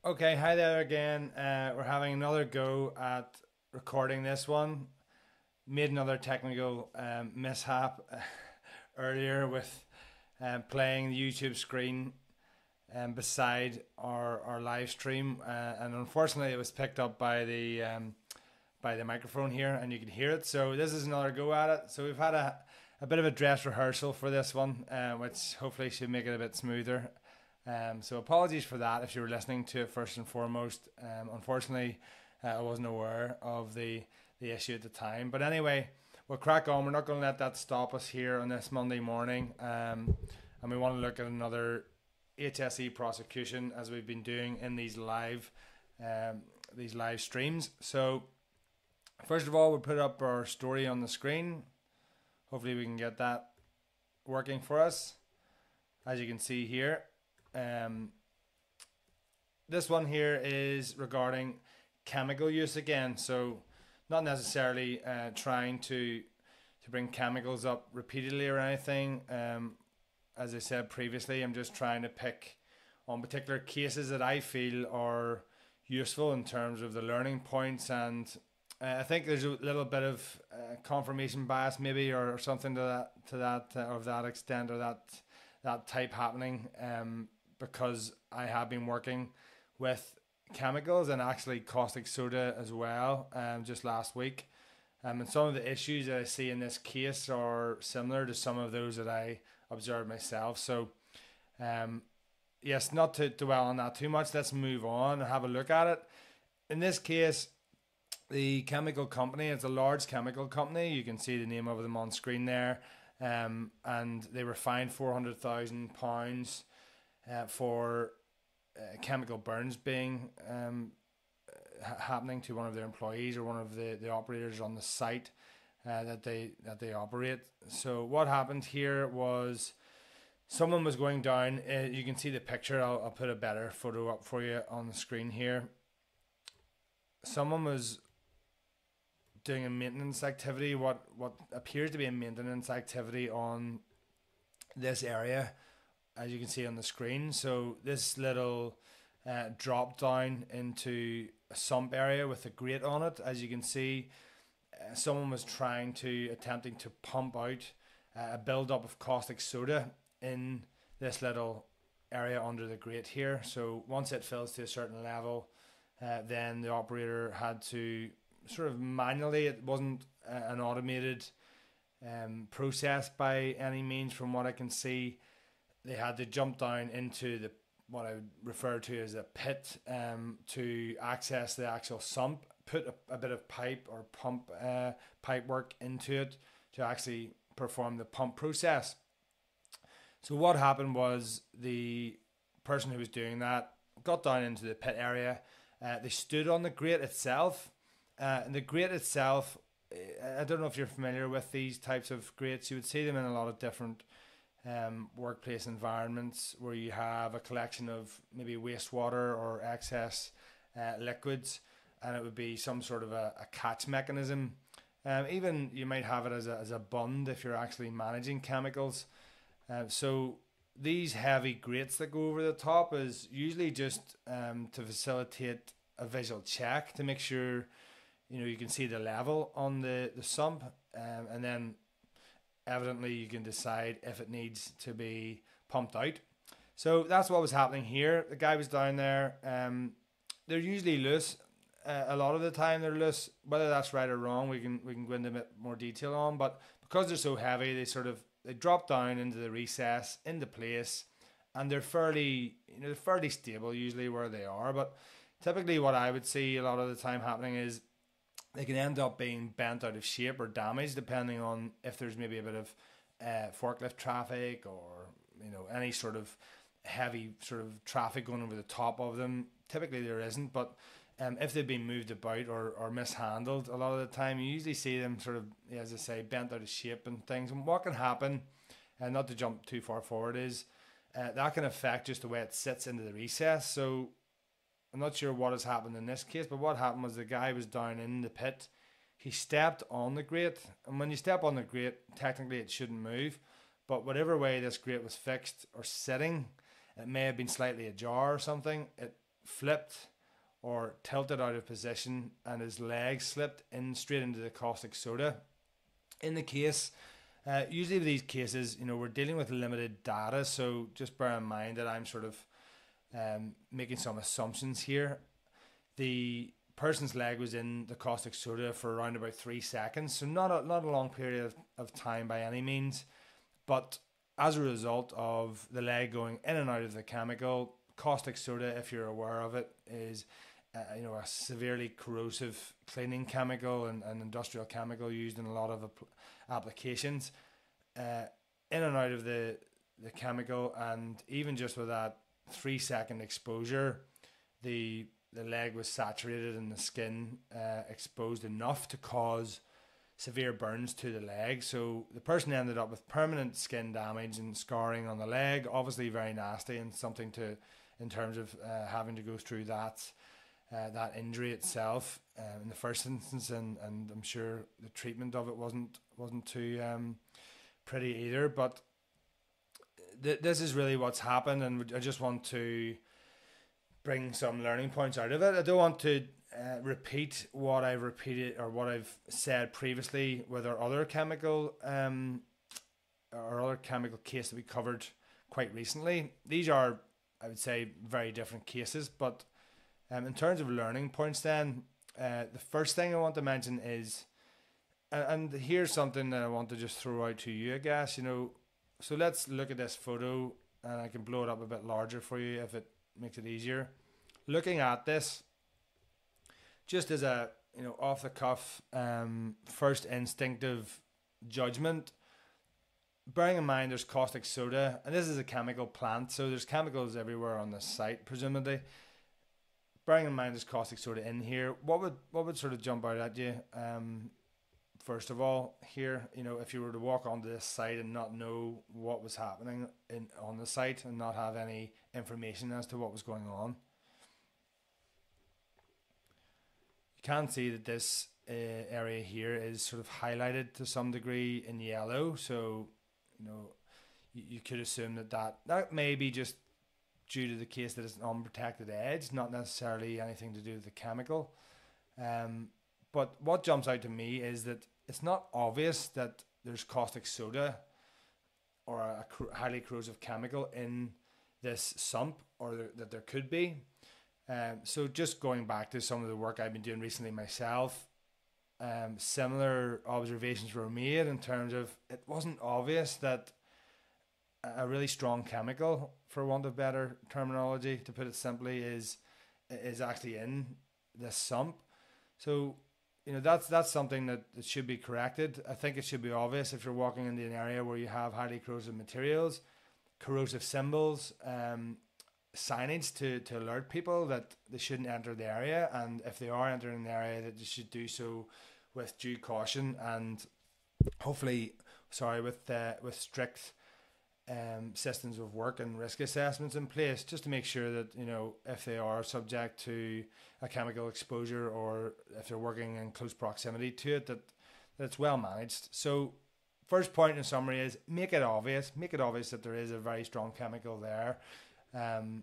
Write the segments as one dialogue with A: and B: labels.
A: Okay, hi there again. We're having another go at recording this one. Made another technical mishap earlier with playing the YouTube screen beside our live stream, and unfortunately, it was picked up by the microphone here, and you can hear it. So this is another go at it. So we've had a bit of a dress rehearsal for this one, which hopefully should make it a bit smoother. So apologies for that if you were listening to it first and foremost. Unfortunately, I wasn't aware of the issue at the time. But anyway, we'll crack on. We're not going to let that stop us here on this Monday morning. And we want to look at another HSE prosecution as we've been doing in these live streams. So first of all, we'll put up our story on the screen. Hopefully we can get that working for us. As you can see here. This one here is regarding chemical use again, so not necessarily trying to bring chemicals up repeatedly or anything. As I said previously, I'm just trying to pick on particular cases that I feel are useful in terms of the learning points, and I think there's a little bit of confirmation bias maybe or something to that of that extent or that type happening. Because I have been working with chemicals and actually caustic soda as well just last week. And some of the issues that I see in this case are similar to some of those that I observed myself. So, yes, not to dwell on that too much, let's move on and have a look at it. In this case, the chemical company, it's a large chemical company. You can see the name of them on screen there. And they were fined £400,000 for chemical burns being happening to one of their employees or one of the operators on the site that they operate. So what happened here was someone was going down. You can see the picture. I'll put a better photo up for you on the screen here. Someone was doing a maintenance activity, what appears to be a maintenance activity on this area, as you can see on the screen. So this little drop down into a sump area with a grate on it, as you can see, someone was attempting to pump out a build-up of caustic soda in this little area under the grate here. So once it fills to a certain level, then the operator had to sort of manually, it wasn't an automated process by any means from what I can see. They had to jump down into what I would refer to as a pit to access the actual sump, put a bit of pipe or pump pipe work into it to actually perform the pump process. So what happened was the person who was doing that got down into the pit area. They stood on the grate itself. And the grate itself, I don't know if you're familiar with these types of grates. You would see them in a lot of different workplace environments where you have a collection of maybe wastewater or excess liquids, and it would be some sort of a catch mechanism. Even you might have it as a bund if you're actually managing chemicals. So these heavy grates that go over the top is usually just to facilitate a visual check to make sure you can see the level on the sump, and then evidently you can decide if it needs to be pumped out. So that's what was happening here. The guy was down there. They're usually loose. A lot of the time they're loose. Whether that's right or wrong, we can go into a bit more detail on. But because they're so heavy, they drop down into the recess, into place, and they're fairly stable usually where they are. But typically, what I would see a lot of the time happening is they can end up being bent out of shape or damaged depending on if there's maybe a bit of forklift traffic or any sort of heavy sort of traffic going over the top of them. Typically there isn't, but if they've been moved about or mishandled, a lot of the time you usually see them sort of, as I say, bent out of shape and things. And what can happen, and not to jump too far forward, is that can affect just the way it sits into the recess. So I'm not sure what has happened in this case, but what happened was the guy was down in the pit. He stepped on the grate, and when you step on the grate, technically it shouldn't move, but whatever way this grate was fixed or sitting, it may have been slightly ajar or something. It flipped or tilted out of position and his leg slipped in straight into the caustic soda. In the case, usually with these cases, we're dealing with limited data, so just bear in mind that I'm sort of making some assumptions here. The person's leg was in the caustic soda for around about 3 seconds, so not a long period of time by any means, but as a result of the leg going in and out of the chemical, caustic soda, if you're aware of it, is a severely corrosive cleaning chemical and industrial chemical used in a lot of applications. In and out of the chemical, and even just with that 3-second exposure, the leg was saturated and the skin exposed enough to cause severe burns to the leg. So the person ended up with permanent skin damage and scarring on the leg, obviously very nasty, and something in terms of having to go through that injury itself in the first instance, and I'm sure the treatment of it wasn't too pretty either. But this is really what's happened, and I just want to bring some learning points out of it. I don't want to repeat what I've repeated or what I've said previously with our other chemical case that we covered quite recently. These are, I would say, very different cases, but in terms of learning points then, the first thing I want to mention is, and here's something that I want to just throw out to you, I guess, so let's look at this photo, and I can blow it up a bit larger for you if it makes it easier. Looking at this, just as a off the cuff, first instinctive judgment, bearing in mind there's caustic soda, and this is a chemical plant, so there's chemicals everywhere on the site, presumably. Bearing in mind there's caustic soda in here, what would sort of jump out at you? First of all, here, if you were to walk onto this site and not know what was happening on the site and not have any information as to what was going on, you can see that this area here is sort of highlighted to some degree in yellow. So, you could assume that may be just due to the case that it's an unprotected edge, not necessarily anything to do with the chemical. But what jumps out to me is that it's not obvious that there's caustic soda or a highly corrosive chemical in this sump, or that there could be. So just going back to some of the work I've been doing recently myself, similar observations were made in terms of it wasn't obvious that a really strong chemical, for want of better terminology, to put it simply, is actually in this sump. So, that's something that should be corrected. I think it should be obvious if you're walking into an area where you have highly corrosive materials, corrosive symbols, signage to alert people that they shouldn't enter the area, and if they are entering the area, that they should do so with due caution and hopefully, with strict systems of work and risk assessments in place, just to make sure that if they are subject to a chemical exposure, or if they're working in close proximity to it, that it's well managed. So first point in summary is make it obvious that there is a very strong chemical there, and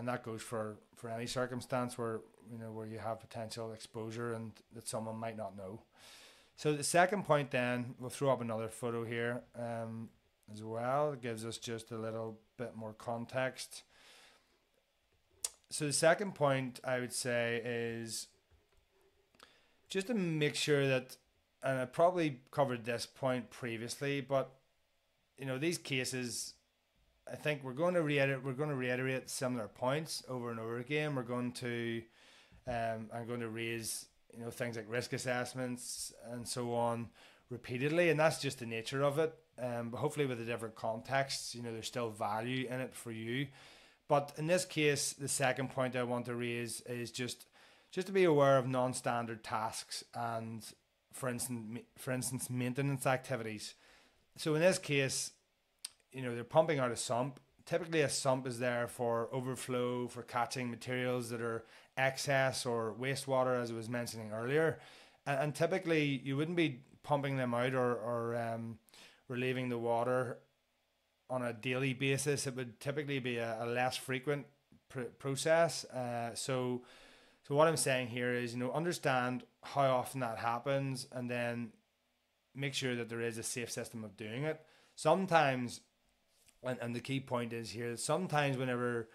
A: that goes for any circumstance where you have potential exposure and that someone might not know. So the second point, then we'll throw up another photo here as well. It gives us just a little bit more context. So the second point I would say is just to make sure that, and I probably covered this point previously, but these cases, I think we're going to reiterate similar points over and over again. We're going to I'm going to raise things like risk assessments and so on repeatedly, and that's just the nature of it. But hopefully with the different contexts, there's still value in it for you. But in this case, the second point I want to raise is just to be aware of non-standard tasks and, for instance, maintenance activities. So in this case, they're pumping out a sump. Typically a sump is there for overflow, for catching materials that are excess or wastewater, as I was mentioning earlier. And typically you wouldn't be pumping them out or relieving the water on a daily basis. It would typically be a less frequent process. So what I'm saying here is, understand how often that happens, and then make sure that there is a safe system of doing it. Sometimes, and the key point is here, sometimes whenever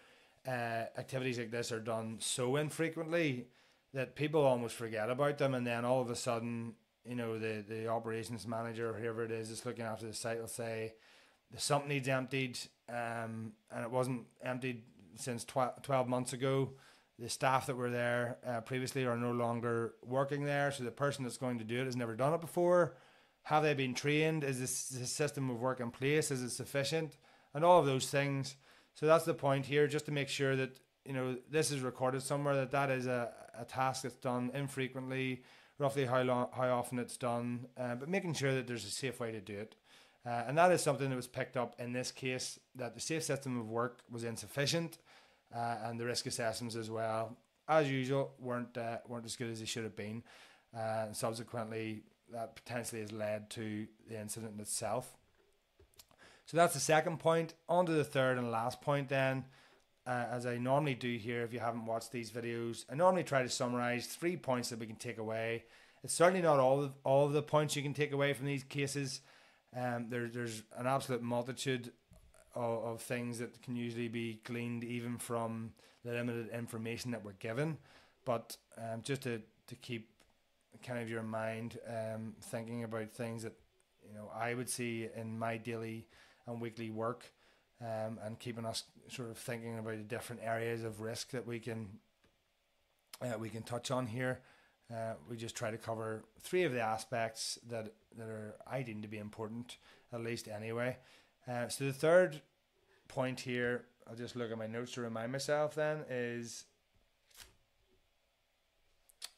A: activities like this are done so infrequently that people almost forget about them, and then all of a sudden, the operations manager or whoever it is looking after the site will say the sump needs emptied, and it wasn't emptied since 12 months ago. The staff that were there previously are no longer working there, so the person that's going to do it has never done it before. Have they been trained? Is this system of work in place? Is it sufficient? And all of those things. So that's the point here, just to make sure that this is recorded somewhere, that is a task that's done infrequently, roughly how often it's done, but making sure that there's a safe way to do it. And that is something that was picked up in this case, that the safe system of work was insufficient, and the risk assessments as well, as usual, weren't as good as they should have been. And subsequently, that potentially has led to the incident itself. So that's the second point. On to the third and last point then. As I normally do here, if you haven't watched these videos, I normally try to summarize 3 points that we can take away. It's certainly not all of the points you can take away from these cases. There's an absolute multitude of things that can usually be gleaned even from the limited information that we're given. But just to keep kind of your mind thinking about things that I would see in my daily and weekly work, and keeping us sort of thinking about the different areas of risk that we can touch on here. We just try to cover 3 of the aspects that are I deem to be important, at least anyway. So the third point here, I'll just look at my notes to remind myself then, is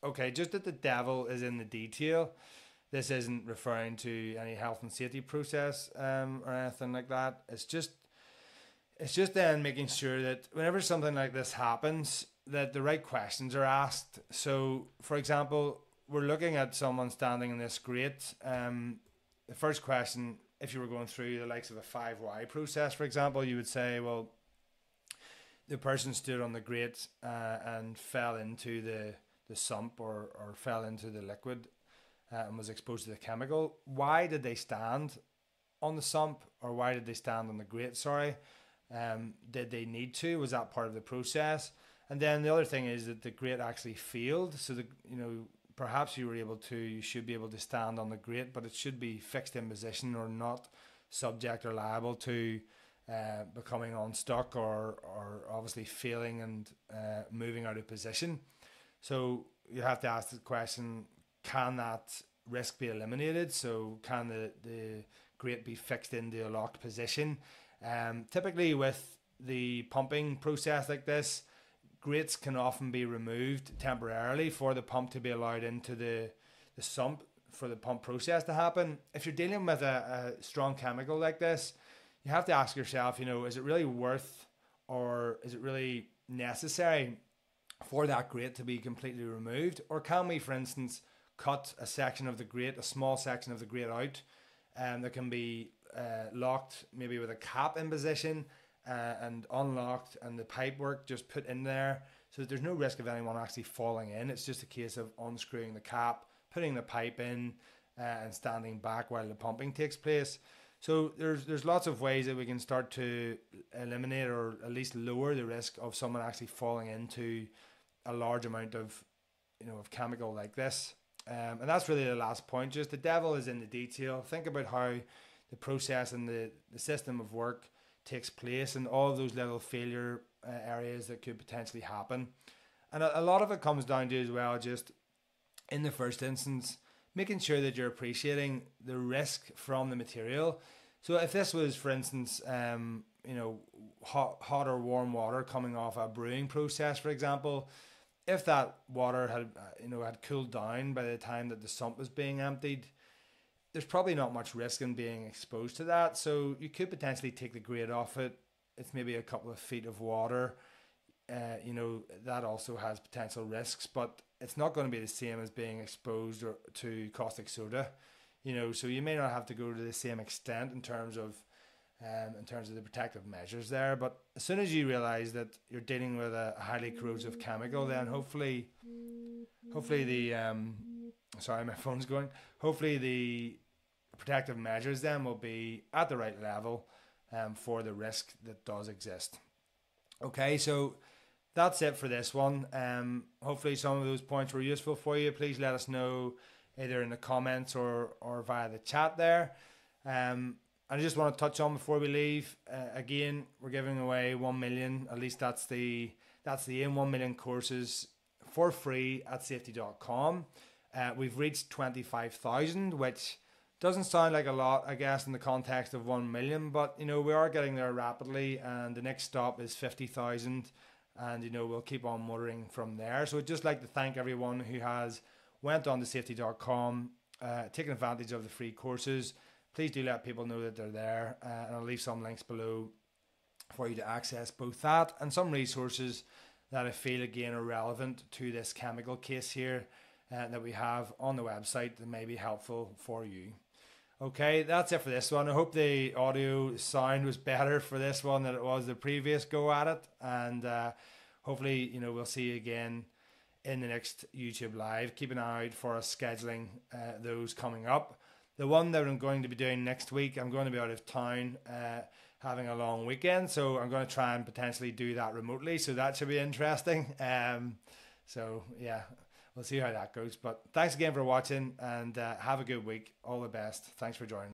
A: okay, just that the devil is in the detail. This isn't referring to any health and safety process or anything like that. It's just then making sure that whenever something like this happens, that the right questions are asked. So, for example, we're looking at someone standing in this grate. The first question, if you were going through the likes of a 5Y process, for example, you would say, well, the person stood on the grate and fell into the sump or fell into the liquid and was exposed to the chemical. Why did they stand on the sump, or why did they stand on the grate? Sorry. Did they need to? Was that part of the process? And then the other thing is that the grate actually failed. So perhaps you should be able to stand on the grate, but it should be fixed in position or not subject or liable to becoming unstuck or obviously failing and moving out of position. So you have to ask the question, can that risk be eliminated? So can the grate be fixed into a locked position? Typically with the pumping process like this, grates can often be removed temporarily for the pump to be allowed into the sump for the pump process to happen. If you're dealing with a strong chemical like this, you have to ask yourself, is it really worth, or is it really necessary for that grate to be completely removed? Or can we, for instance, cut a section of the grate, a small section of the grate out, that can be locked maybe with a cap in position and unlocked, and the pipe work just put in there so that there's no risk of anyone actually falling in. It's just a case of unscrewing the cap, putting the pipe in, and standing back while the pumping takes place. So there's lots of ways that we can start to eliminate or at least lower the risk of someone actually falling into a large amount of of chemical like this. And that's really the last point. Just the devil is in the detail. Think about how the process and the system of work takes place and all of those little failure areas that could potentially happen. And a lot of it comes down to as well, just in the first instance, making sure that you're appreciating the risk from the material. So if this was, for instance, hot or warm water coming off a brewing process, for example, if that water had cooled down by the time that the sump was being emptied, there's probably not much risk in being exposed to that. So you could potentially take the grate off it. It's maybe a couple of feet of water. That also has potential risks, but it's not going to be the same as being exposed to caustic soda. So you may not have to go to the same extent in terms of in terms of the protective measures there. But as soon as you realise that you're dealing with a highly corrosive chemical, then hopefully the sorry, my phone's going. Hopefully the protective measures then will be at the right level for the risk that does exist. Okay, so that's it for this one. Hopefully some of those points were useful for you. Please let us know either in the comments or via the chat there. I just want to touch on before we leave, again, we're giving away 1 million, at least that's the aim, 1 million courses for free at safety.com. We've reached 25,000, which doesn't sound like a lot, I guess, in the context of 1 million, but you know, we are getting there rapidly, and the next stop is 50,000, and you know, we'll keep on motoring from there. So I'd just like to thank everyone who has went on to safety.com, taken advantage of the free courses. Please do let people know that they're there, and I'll leave some links below for you to access both that and some resources that I feel again are relevant to this chemical case here that we have on the website that may be helpful for you. Okay, that's it for this one. I hope the audio sound was better for this one than it was the previous go at it, and hopefully, you know, we'll see you again in the next YouTube live. Keep an eye out for us scheduling those coming up. The one that I'm going to be doing next week, I'm going to be out of town having a long weekend, so I'm going to try and potentially do that remotely, so that should be interesting. So yeah, we'll see how that goes. But thanks again for watching, and have a good week. All the best. Thanks for joining.